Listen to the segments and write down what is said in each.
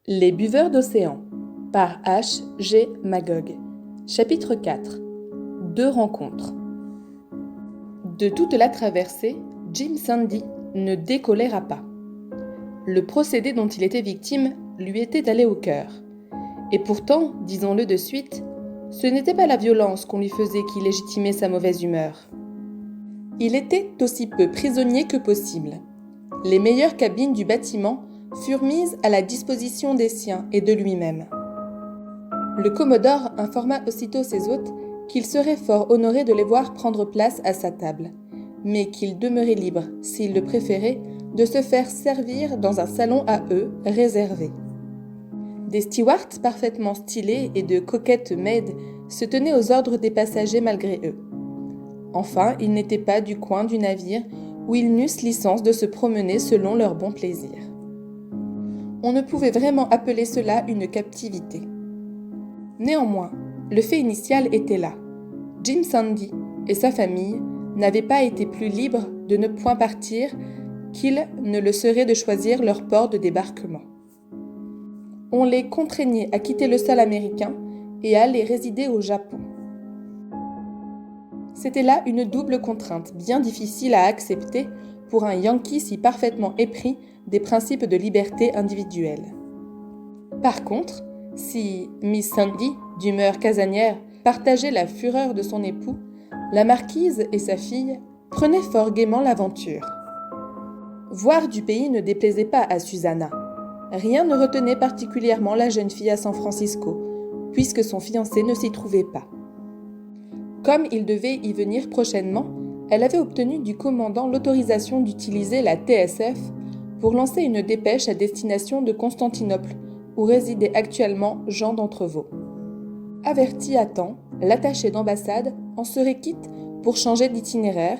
Les buveurs d'océan par H. G. Magog. Chapitre 4. 2 rencontres. De toute la traversée, Jim Sandy ne décoléra pas. Le procédé dont il était victime lui était allé au cœur. Et pourtant, disons-le de suite, ce n'était pas la violence qu'on lui faisait qui légitimait sa mauvaise humeur. Il était aussi peu prisonnier que possible. Les meilleures cabines du bâtiment furent mises à la disposition des siens et de lui-même. Le Commodore informa aussitôt ses hôtes qu'il serait fort honoré de les voir prendre place à sa table, mais qu'ils demeuraient libres, s'ils le préféraient, de se faire servir dans un salon à eux réservé. Des stewards parfaitement stylés et de coquettes maids se tenaient aux ordres des passagers malgré eux. Enfin, ils n'étaient pas du coin du navire où ils n'eussent licence de se promener selon leur bon plaisir. On ne pouvait vraiment appeler cela une captivité. Néanmoins, le fait initial était là. Jim Sandy et sa famille n'avaient pas été plus libres de ne point partir qu'ils ne le seraient de choisir leur port de débarquement. On les contraignait à quitter le sol américain et à aller résider au Japon. C'était là une double contrainte bien difficile à accepter pour un Yankee si parfaitement épris des principes de liberté individuelle. Par contre, si Miss Sandy, d'humeur casanière, partageait la fureur de son époux, la marquise et sa fille prenaient fort gaiement l'aventure. Voir du pays ne déplaisait pas à Susanna. Rien ne retenait particulièrement la jeune fille à San Francisco, puisque son fiancé ne s'y trouvait pas. Comme il devait y venir prochainement, elle avait obtenu du commandant l'autorisation d'utiliser la TSF pour lancer une dépêche à destination de Constantinople, où résidait actuellement Jean d'Entrevaux. Averti à temps, l'attaché d'ambassade en serait quitte pour changer d'itinéraire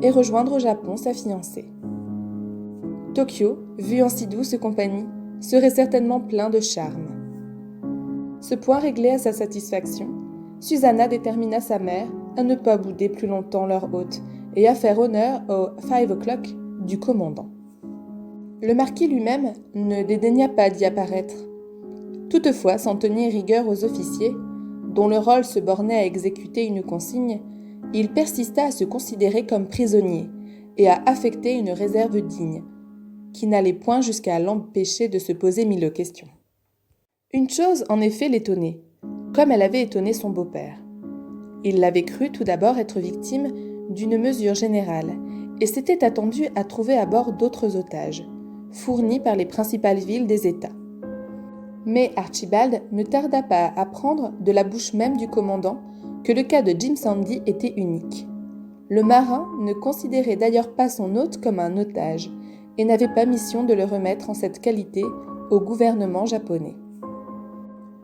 et rejoindre au Japon sa fiancée. Tokyo, vue en si douce compagnie, serait certainement plein de charme. Ce point réglé à sa satisfaction, Susanna détermina sa mère à ne pas bouder plus longtemps leur hôte et à faire honneur au 5 o'clock du commandant. Le marquis lui-même ne dédaigna pas d'y apparaître. Toutefois, sans tenir rigueur aux officiers, dont le rôle se bornait à exécuter une consigne, il persista à se considérer comme prisonnier et à affecter une réserve digne, qui n'allait point jusqu'à l'empêcher de se poser mille questions. Une chose, en effet, l'étonnait, comme elle avait étonné son beau-père. Il l'avait cru tout d'abord être victime d'une mesure générale et s'était attendu à trouver à bord d'autres otages, fournis par les principales villes des États. Mais Archibald ne tarda pas à apprendre de la bouche même du commandant que le cas de Jim Sandy était unique. Le marin ne considérait d'ailleurs pas son hôte comme un otage et n'avait pas mission de le remettre en cette qualité au gouvernement japonais.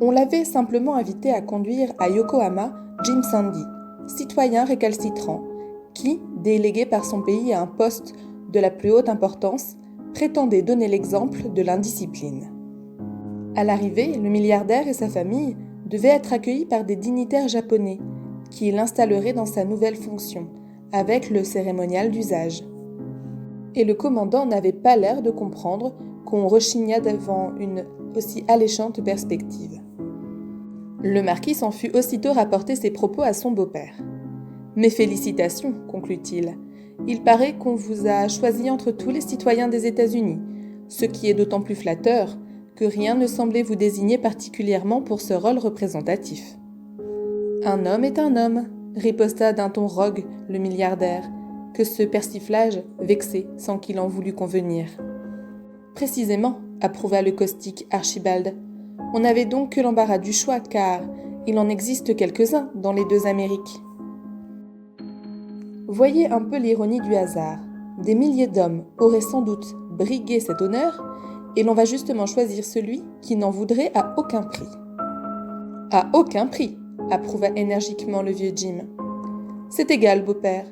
On l'avait simplement invité à conduire à Yokohama Jim Sandy, citoyen récalcitrant, qui, délégué par son pays à un poste de la plus haute importance, prétendait donner l'exemple de l'indiscipline. À l'arrivée, le milliardaire et sa famille devaient être accueillis par des dignitaires japonais, qui l'installeraient dans sa nouvelle fonction, avec le cérémonial d'usage. Et le commandant n'avait pas l'air de comprendre qu'on rechignât devant une aussi alléchante perspective. Le marquis s'en fut aussitôt rapporter ses propos à son beau-père. « Mes félicitations, conclut-il. Il paraît qu'on vous a choisi entre tous les citoyens des États-Unis, ce qui est d'autant plus flatteur que rien ne semblait vous désigner particulièrement pour ce rôle représentatif. »« Un homme est un homme, riposta d'un ton rogue le milliardaire, que ce persiflage vexait sans qu'il en voulût convenir. « Précisément, approuva le caustique Archibald. On n'avait donc que l'embarras du choix, car il en existe quelques-uns dans les deux Amériques. Voyez un peu l'ironie du hasard. Des milliers d'hommes auraient sans doute brigué cet honneur, et l'on va justement choisir celui qui n'en voudrait à aucun prix. »« À aucun prix, approuva énergiquement le vieux Jim. C'est égal, beau-père.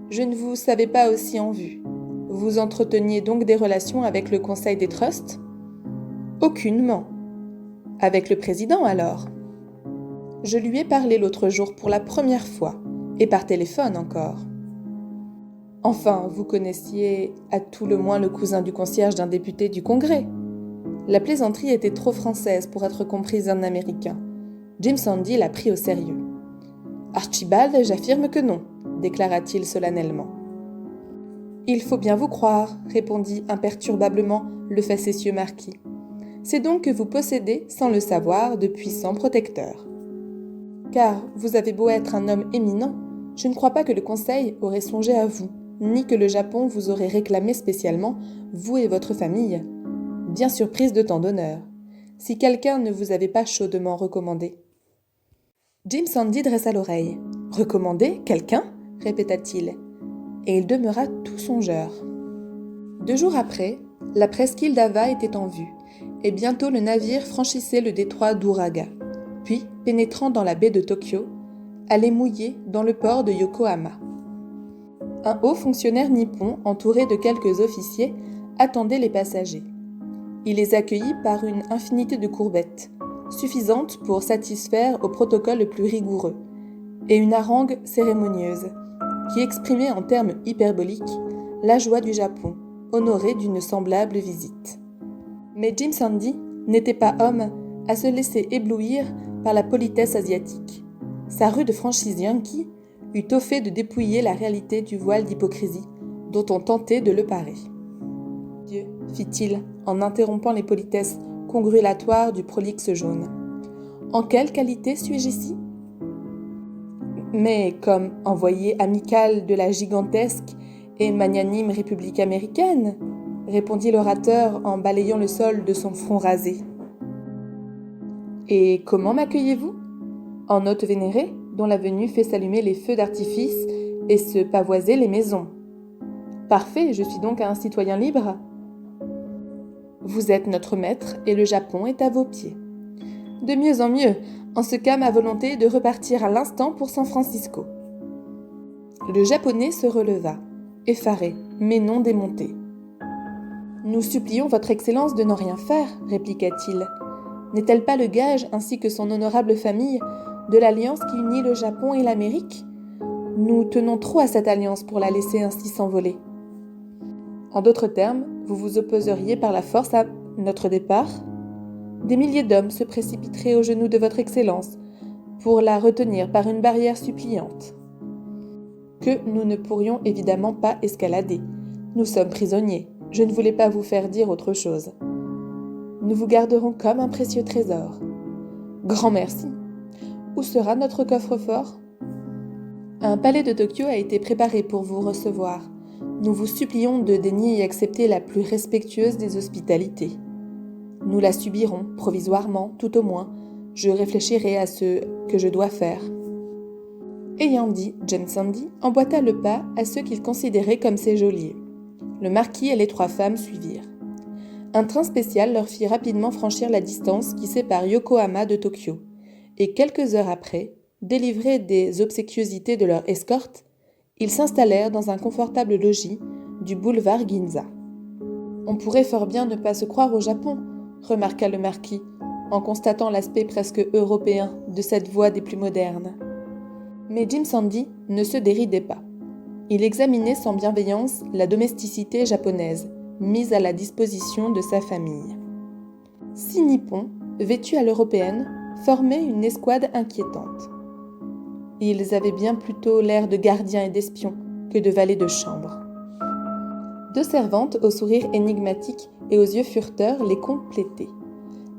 Je ne vous savais pas aussi en vue. Vous entreteniez donc des relations avec le Conseil des trusts ? » ?»« Aucunement. »« Avec le président, alors ? » ?»« Je lui ai parlé l'autre jour pour la première fois, et par téléphone encore. » »« Enfin, vous connaissiez à tout le moins le cousin du concierge d'un député du Congrès ? » La plaisanterie était trop française pour être comprise d'un Américain. Jim Sandy l'a pris au sérieux. « Archibald, j'affirme que non », déclara-t-il solennellement. « Il faut bien vous croire », répondit imperturbablement le facétieux marquis. « C'est donc que vous possédez, sans le savoir, de puissants protecteurs. Car vous avez beau être un homme éminent, je ne crois pas que le Conseil aurait songé à vous, ni que le Japon vous aurait réclamé spécialement, vous et votre famille. Bien surprise de tant d'honneur, si quelqu'un ne vous avait pas chaudement recommandé. » Jim Sandy dressa l'oreille. « Recommandé ? Quelqu'un ?» répéta-t-il. Et il demeura tout songeur. 2 jours après, la presqu'île d'Ava était en vue, et bientôt le navire franchissait le détroit d'Uraga, puis, pénétrant dans la baie de Tokyo, allait mouiller dans le port de Yokohama. Un haut fonctionnaire nippon, entouré de quelques officiers, attendait les passagers. Il les accueillit par une infinité de courbettes, suffisantes pour satisfaire au protocole le plus rigoureux, et une harangue cérémonieuse, qui exprimait en termes hyperboliques la joie du Japon, honoré d'une semblable visite. Mais Jim Sandy n'était pas homme à se laisser éblouir par la politesse asiatique. Sa rude franchise yankee eût tôt fait de dépouiller la réalité du voile d'hypocrisie dont on tentait de le parer. « Dieu », fit-il en interrompant les politesses congrulatoires du prolixe jaune. « En quelle qualité suis-je ici ? » « Mais comme envoyé amical de la gigantesque et magnanime République américaine, répondit l'orateur en balayant le sol de son front rasé. Et comment m'accueillez-vous ? En hôte vénéré, dont la venue fait s'allumer les feux d'artifice et se pavoiser les maisons. Parfait, je suis donc un citoyen libre. Vous êtes notre maître et le Japon est à vos pieds. De mieux en mieux, en ce cas ma volonté est de repartir à l'instant pour San Francisco. Le Japonais se releva, effaré, mais non démonté. Nous supplions votre Excellence de n'en rien faire, répliqua-t-il. N'est-elle pas le gage, ainsi que son honorable famille, de l'alliance qui unit le Japon et l'Amérique ? Nous tenons trop à cette alliance pour la laisser ainsi s'envoler. En d'autres termes, vous vous opposeriez par la force à notre départ ? Des milliers d'hommes se précipiteraient aux genoux de votre Excellence pour la retenir par une barrière suppliante, que nous ne pourrions évidemment pas escalader. Nous sommes prisonniers. Je ne voulais pas vous faire dire autre chose. Nous vous garderons comme un précieux trésor. Grand merci. Où sera notre coffre-fort ? Un palais de Tokyo a été préparé pour vous recevoir. Nous vous supplions de daigner y accepter la plus respectueuse des hospitalités. Nous la subirons, provisoirement, tout au moins. Je réfléchirai à ce que je dois faire. Ayant dit, Jim Sandy emboîta le pas à ceux qu'il considérait comme ses geôliers. Le marquis et les 3 femmes suivirent. Un train spécial leur fit rapidement franchir la distance qui sépare Yokohama de Tokyo, et quelques heures après, délivrés des obséquiosités de leur escorte, ils s'installèrent dans un confortable logis du boulevard Ginza. « On pourrait fort bien ne pas se croire au Japon », remarqua le marquis, en constatant l'aspect presque européen de cette voie des plus modernes. Mais Jim Sandy ne se déridait pas. Il examinait sans bienveillance la domesticité japonaise, mise à la disposition de sa famille. 6 Nippons, vêtus à l'européenne, formaient une escouade inquiétante. Ils avaient bien plutôt l'air de gardiens et d'espions que de valets de chambre. 2 servantes au sourire énigmatique et aux yeux fureteurs les complétaient.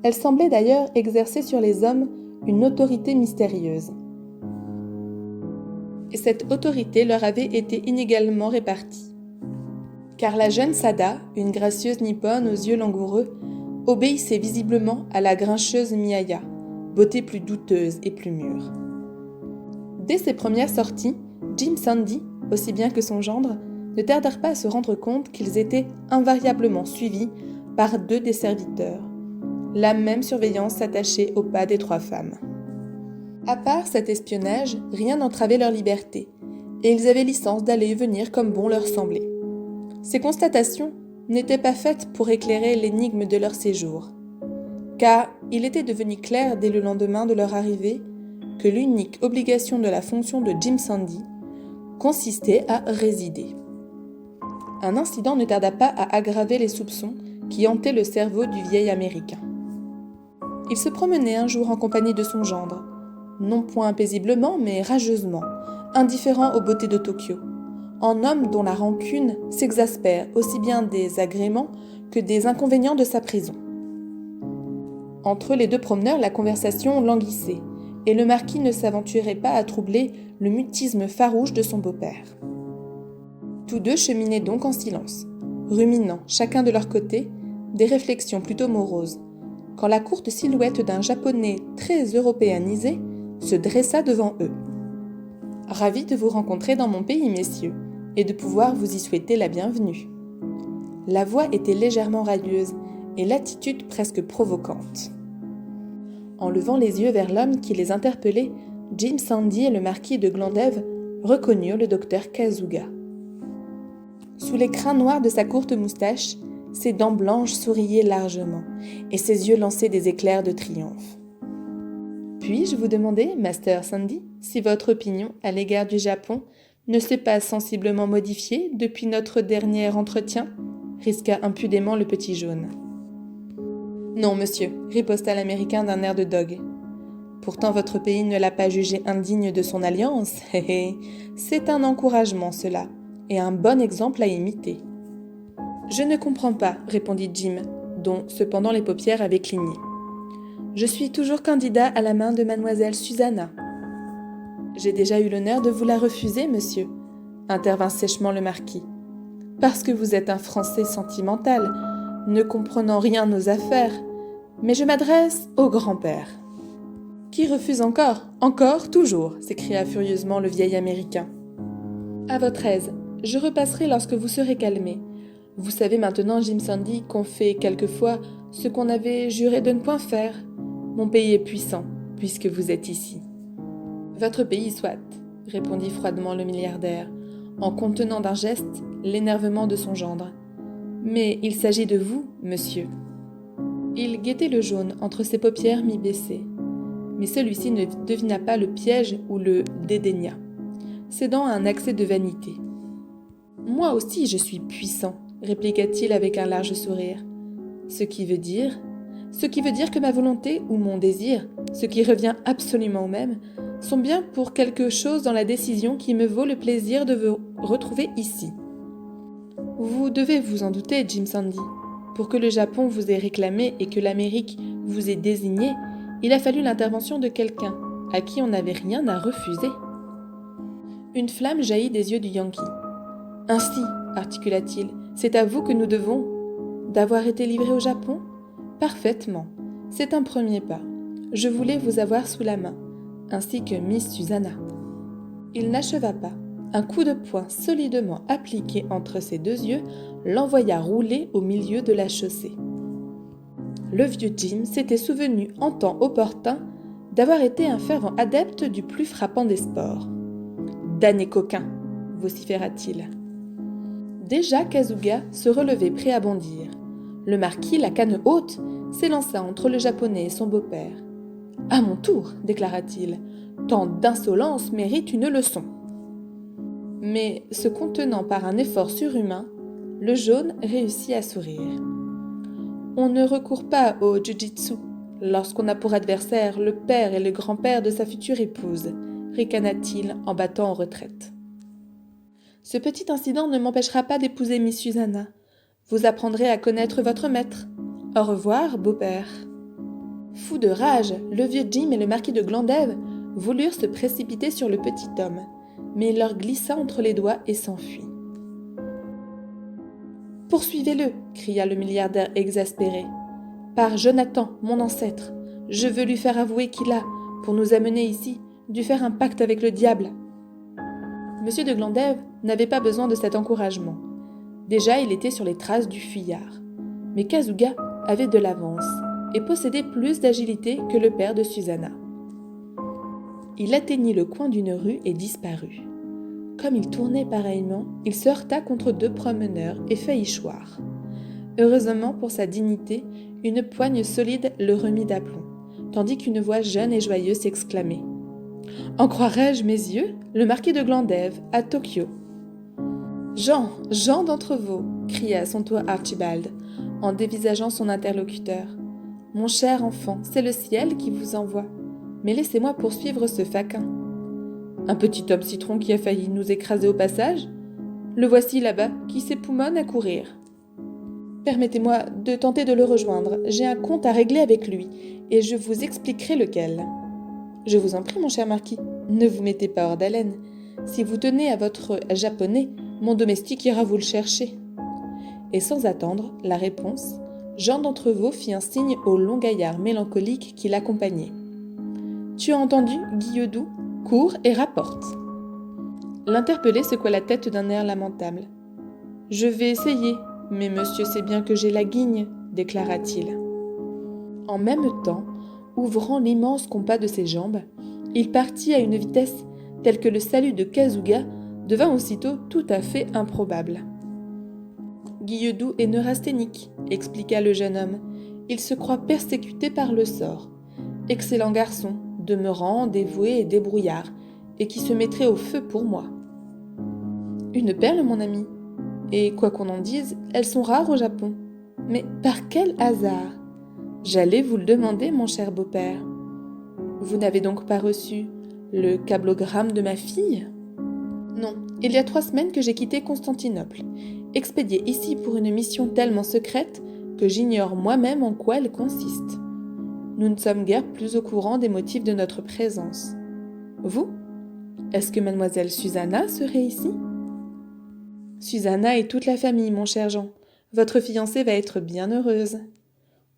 Elles semblaient d'ailleurs exercer sur les hommes une autorité mystérieuse. Et cette autorité leur avait été inégalement répartie. Car la jeune Sada, une gracieuse nippone aux yeux langoureux, obéissait visiblement à la grincheuse Miyaya, beauté plus douteuse et plus mûre. Dès ses premières sorties, Jim Sandy, aussi bien que son gendre, ne tardèrent pas à se rendre compte qu'ils étaient invariablement suivis par 2 des serviteurs. La même surveillance s'attachait au pas des 3 femmes. À part cet espionnage, rien n'entravait leur liberté, et ils avaient licence d'aller et venir comme bon leur semblait. Ces constatations n'étaient pas faites pour éclairer l'énigme de leur séjour, car il était devenu clair dès le lendemain de leur arrivée que l'unique obligation de la fonction de Jim Sandy consistait à résider. Un incident ne tarda pas à aggraver les soupçons qui hantaient le cerveau du vieil Américain. Il se promenait un jour en compagnie de son gendre, non point paisiblement, mais rageusement, indifférent aux beautés de Tokyo, en homme dont la rancune s'exaspère aussi bien des agréments que des inconvénients de sa prison. Entre les deux promeneurs, la conversation languissait, et le marquis ne s'aventurait pas à troubler le mutisme farouche de son beau-père. Tous deux cheminaient donc en silence, ruminant, chacun de leur côté, des réflexions plutôt moroses, quand la courte silhouette d'un Japonais très européanisé se dressa devant eux. « Ravi de vous rencontrer dans mon pays, messieurs, et de pouvoir vous y souhaiter la bienvenue. » La voix était légèrement radieuse et l'attitude presque provocante. En levant les yeux vers l'homme qui les interpellait, Jim Sandy et le marquis de Glandève reconnurent le docteur Kasuga. Sous les crins noirs de sa courte moustache, ses dents blanches souriaient largement et ses yeux lançaient des éclairs de triomphe. « Puis-je vous demander, Master Sandy, si votre opinion à l'égard du Japon ne s'est pas sensiblement modifiée depuis notre dernier entretien ?» risqua impudemment le petit jaune. « Non, monsieur, » riposta l'Américain d'un air de dogue. « Pourtant votre pays ne l'a pas jugé indigne de son alliance. C'est un encouragement, cela, et un bon exemple à imiter. »« Je ne comprends pas, » répondit Jim, dont cependant les paupières avaient cligné. « Je suis toujours candidat à la main de mademoiselle Susanna. »« J'ai déjà eu l'honneur de vous la refuser, monsieur, » intervint sèchement le marquis. « Parce que vous êtes un Français sentimental, ne comprenant rien aux affaires, mais je m'adresse au grand-père. »« Qui refuse encore ? Encore, toujours !» s'écria furieusement le vieil Américain. « À votre aise, je repasserai lorsque vous serez calmé. Vous savez maintenant, Jim Sandy, qu'on fait quelquefois ce qu'on avait juré de ne point faire. Mon pays est puissant, puisque vous êtes ici. »« Votre pays soit, » répondit froidement le milliardaire, en contenant d'un geste l'énervement de son gendre. « Mais il s'agit de vous, monsieur. » Il guettait le jaune entre ses paupières mi-baissées, mais celui-ci ne devina pas le piège ou le dédaigna, cédant à un accès de vanité. « Moi aussi je suis puissant, » répliqua-t-il avec un large sourire. « Ce qui veut dire que ma volonté ou mon désir, ce qui revient absolument au même, sont bien pour quelque chose dans la décision qui me vaut le plaisir de vous retrouver ici. Vous devez vous en douter, Jim Sandy. Pour que le Japon vous ait réclamé et que l'Amérique vous ait désigné, il a fallu l'intervention de quelqu'un à qui on n'avait rien à refuser. » Une flamme jaillit des yeux du Yankee. « Ainsi, articula-t-il, c'est à vous que nous devons d'avoir été livrés au Japon ? Parfaitement. C'est un premier pas. Je voulais vous avoir sous la main, ainsi que Miss Susanna. » Il n'acheva pas. Un coup de poing solidement appliqué entre ses deux yeux l'envoya rouler au milieu de la chaussée. Le vieux Jim s'était souvenu en temps opportun d'avoir été un fervent adepte du plus frappant des sports. « Damné coquin !» vociféra-t-il. Déjà Kasuga se relevait prêt à bondir. Le marquis, la canne haute, s'élança entre le japonais et son beau-père. « À mon tour !» déclara-t-il. « Tant d'insolence mérite une leçon. » Mais, se contenant par un effort surhumain, le jaune réussit à sourire. « On ne recourt pas au jiu-jitsu lorsqu'on a pour adversaire le père et le grand-père de sa future épouse, » ricana-t-il en battant en retraite. « Ce petit incident ne m'empêchera pas d'épouser Miss Susanna. Vous apprendrez à connaître votre maître. Au revoir, beau-père. » Fous de rage, le vieux Jim et le marquis de Glandève voulurent se précipiter sur le petit homme, mais il leur glissa entre les doigts et s'enfuit. « Poursuivez-le » cria le milliardaire exaspéré. « Par Jonathan, mon ancêtre, je veux lui faire avouer qu'il a, pour nous amener ici, dû faire un pacte avec le diable. » Monsieur de Glandève n'avait pas besoin de cet encouragement. Déjà, il était sur les traces du fuyard. Mais Kasuga avait de l'avance et possédait plus d'agilité que le père de Susanna. Il atteignit le coin d'une rue et disparut. Comme il tournait pareillement, il se heurta contre deux promeneurs et faillit choir. Heureusement pour sa dignité, une poigne solide le remit d'aplomb, tandis qu'une voix jeune et joyeuse s'exclamait. « En croirais-je mes yeux ? Le marquis de Glandève, à Tokyo. »« Jean d'Entrevaux !» cria à son tour Archibald, en dévisageant son interlocuteur. « Mon cher enfant, c'est le ciel qui vous envoie. Mais laissez-moi poursuivre ce faquin. Un petit homme citron qui a failli nous écraser au passage? Le voici là-bas, qui s'époumonne à courir. Permettez-moi de tenter de le rejoindre. J'ai un compte à régler avec lui, et je vous expliquerai lequel. Je vous en prie, mon cher marquis, ne vous mettez pas hors d'haleine. Si vous tenez à votre japonais, mon domestique ira vous le chercher. » Et sans attendre la réponse, Jean d'Entreveau fit un signe au long gaillard mélancolique qui l'accompagnait. « Tu as entendu, Guilleudou? Cours et rapporte. » L'interpellé secoua la tête d'un air lamentable. « Je vais essayer, mais monsieur sait bien que j'ai la guigne, » déclara-t-il. En même temps, ouvrant l'immense compas de ses jambes, il partit à une vitesse telle que le salut de Kasuga devint aussitôt tout à fait improbable. « Guilleudou est neurasthénique, » expliqua le jeune homme. « Il se croit persécuté par le sort. Excellent garçon, demeurant, dévoué et débrouillard, et qui se mettrait au feu pour moi. » Une perle, mon ami. Et quoi qu'on en dise, elles sont rares au Japon. Mais par quel hasard? J'allais vous le demander, mon cher beau-père. Vous n'avez donc pas reçu le cablogramme de ma fille? Non, il y a 3 semaines que j'ai quitté Constantinople, expédié ici pour une mission tellement secrète que j'ignore moi-même en quoi elle consiste. Nous ne sommes guère plus au courant des motifs de notre présence. Vous? Est-ce que mademoiselle Susanna serait ici? Susanna et toute la famille, mon cher Jean. Votre fiancée va être bien heureuse.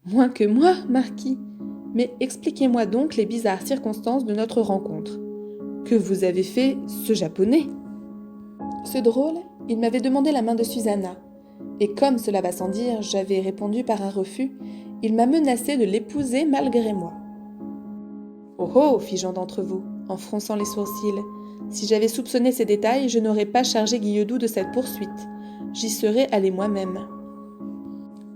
Moins que moi, marquis. Mais expliquez-moi donc les bizarres circonstances de notre rencontre. Que vous avez fait ce japonais? Ce drôle, il m'avait demandé la main de Susanna. Et comme cela va sans dire, j'avais répondu par un refus, il m'a menacé de l'épouser malgré moi. Oh oh, fit Jean d'Entreveau, en fronçant les sourcils. Si j'avais soupçonné ces détails, je n'aurais pas chargé Guilleudou de cette poursuite. J'y serais allé moi-même.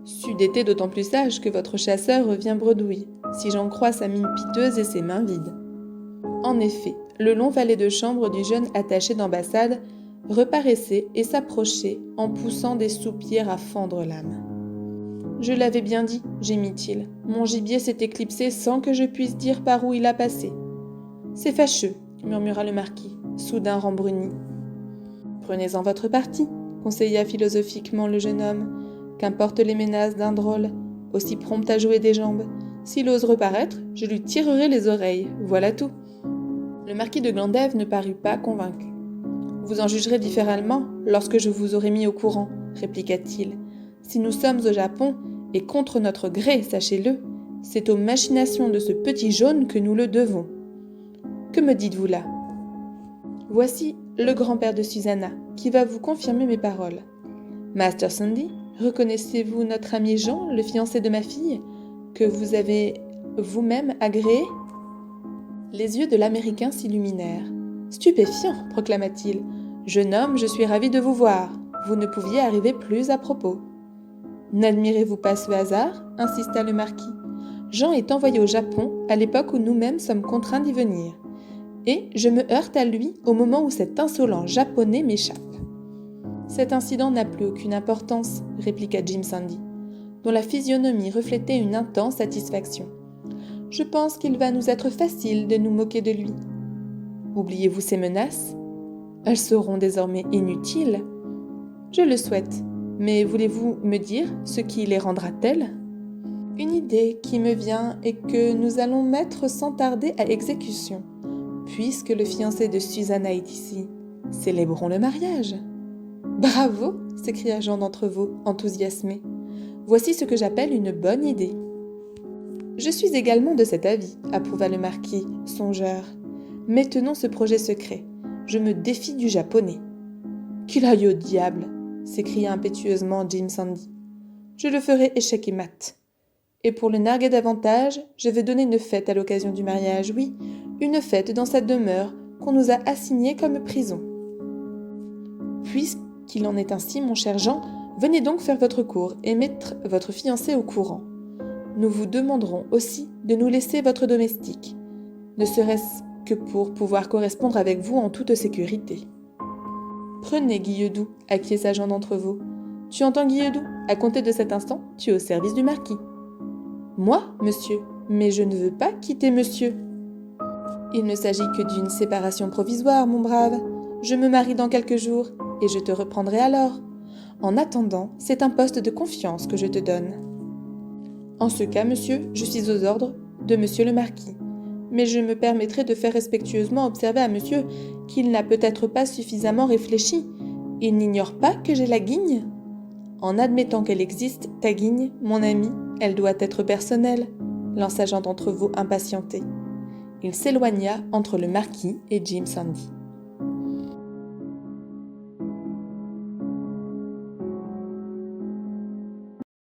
C'eût été d'autant plus sage que votre chasseur revient bredouille, si j'en crois sa mine piteuse et ses mains vides. En effet, le long valet de chambre du jeune attaché d'ambassade reparaissait et s'approchait en poussant des soupirs à fendre l'âme. « Je l'avais bien dit, gémit-il, mon gibier s'est éclipsé sans que je puisse dire par où il a passé. C'est fâcheux, murmura le marquis, soudain rembruni. Prenez-en votre parti, conseilla philosophiquement le jeune homme. Qu'importe les menaces d'un drôle, aussi prompt à jouer des jambes. S'il ose reparaître, je lui tirerai les oreilles, voilà tout. Le marquis de Glandève ne parut pas convaincu. Vous en jugerez différemment lorsque je vous aurai mis au courant, répliqua-t-il. Si nous sommes au Japon, et contre notre gré, sachez-le, c'est aux machinations de ce petit jaune que nous le devons. Que me dites-vous là? Voici le grand-père de Susanna, qui va vous confirmer mes paroles. Master Sandy, reconnaissez-vous notre ami Jean, le fiancé de ma fille, que vous avez vous-même agréé? Les yeux de l'Américain s'illuminèrent. Stupéfiant, proclama-t-il. Jeune homme, je suis ravi de vous voir. Vous ne pouviez arriver plus à propos. N'admirez-vous pas ce hasard? Insista le marquis. Jean est envoyé au Japon à l'époque où nous-mêmes sommes contraints d'y venir. Et je me heurte à lui au moment où cet insolent japonais m'échappe. Cet incident n'a plus aucune importance, répliqua Jim Sandy, dont la physionomie reflétait une intense satisfaction. Je pense qu'il va nous être facile de nous moquer de lui. Oubliez-vous ces menaces? Elles seront désormais inutiles. Je le souhaite, mais voulez-vous me dire ce qui les rendra telles? Une idée qui me vient et que nous allons mettre sans tarder à exécution. Puisque le fiancé de Susanna est ici, célébrons le mariage. Bravo, s'écria Jean d'Entreveau, enthousiasmé. Voici ce que j'appelle une bonne idée. Je suis également de cet avis, approuva le marquis, songeur. Mais tenons ce projet secret. Je me défie du japonais. Qu'il aille au diable, s'écria impétueusement Jim Sandy. Je le ferai échec et mat. Et pour le narguer davantage, je vais donner une fête à l'occasion du mariage, oui, une fête dans sa demeure qu'on nous a assignée comme prison. Puisqu'il en est ainsi, mon cher Jean, venez donc faire votre cour et mettre votre fiancé au courant. Nous vous demanderons aussi de nous laisser votre domestique, ne serait-ce que pour pouvoir correspondre avec vous en toute sécurité. Prenez, Guilleudou, acquiesça Jean d'Entreveau. Tu entends, Guilledou? À compter de cet instant, tu es au service du marquis. Moi, monsieur? Mais je ne veux pas quitter monsieur. Il ne s'agit que d'une séparation provisoire, mon brave. Je me marie dans quelques jours, et je te reprendrai alors. En attendant, c'est un poste de confiance que je te donne. En ce cas, monsieur, je suis aux ordres de monsieur le marquis. Mais je me permettrai de faire respectueusement observer à monsieur qu'il n'a peut-être pas suffisamment réfléchi. Il n'ignore pas que j'ai la guigne. En admettant qu'elle existe, ta guigne, mon ami, elle doit être personnelle, lança Jean d'Entrevaux impatienté. Il s'éloigna entre le marquis et Jim Sandy.